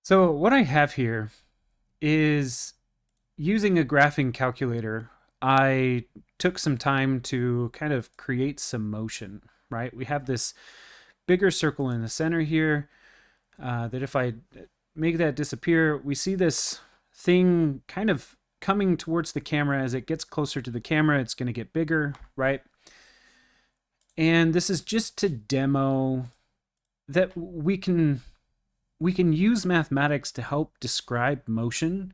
So what I have here is using a graphing calculator. I took some time to kind of create some motion, right? We have this bigger circle in the center here that if I make that disappear, we see this thing kind of coming towards the camera. As it gets closer to the camera, it's going to get bigger, right? And this is just to demo that we can use mathematics to help describe motion,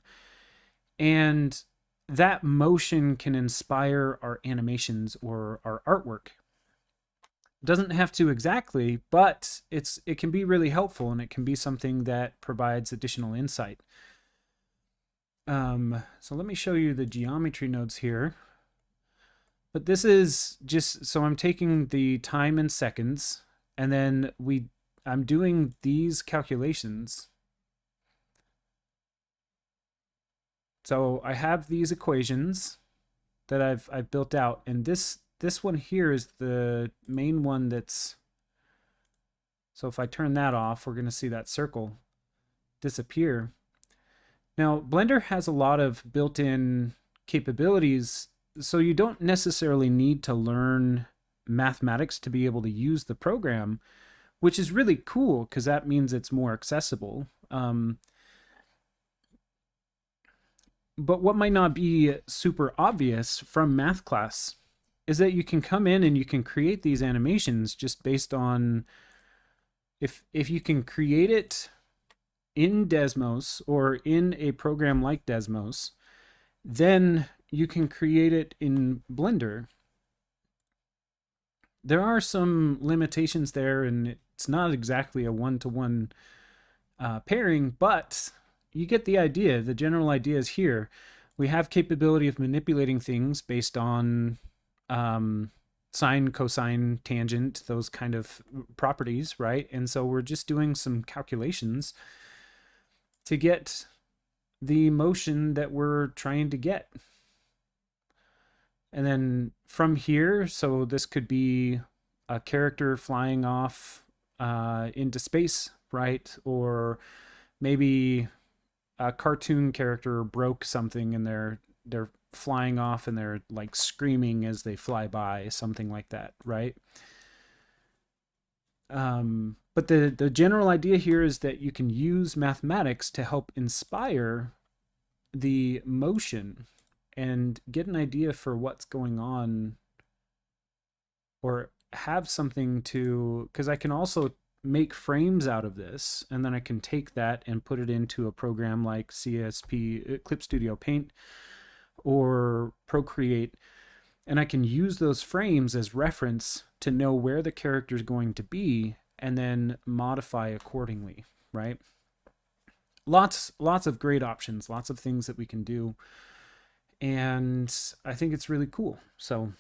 and that motion can inspire our animations or our artwork. It doesn't have to exactly, but it can be really helpful, and it can be something that provides additional insight. So let me show you the geometry nodes here. But this is just, so I'm taking the time in seconds, and then I'm doing these calculations. So I have these equations that I've built out, and this one here is the main one that's, so if I turn that off, we're going to see that circle disappear. Now, Blender has a lot of built-in capabilities, so you don't necessarily need to learn mathematics to be able to use the program, which is really cool because that means it's more accessible. But what might not be super obvious from math class is that you can come in and you can create these animations just based on, if you can create it in Desmos or in a program like Desmos, then you can create it in Blender. There are some limitations there, and it's not exactly a one-to-one pairing, but you get the idea. The general idea is here. We have capability of manipulating things based on sine, cosine, tangent, those kind of properties, right? And so we're just doing some calculations to get the motion that we're trying to get. And then from here, so this could be a character flying off into space, right? Or maybe a cartoon character broke something and they're flying off and they're like screaming as they fly by, something like that, right? But the general idea here is that you can use mathematics to help inspire the motion and get an idea for what's going on, or have something to, because I can also make frames out of this, and then I can take that and put it into a program like CSP, Clip Studio Paint, or Procreate, and I can use those frames as reference to know where the character is going to be and then modify accordingly, right? Lots of great options, lots of things that we can do, and I think it's really cool. So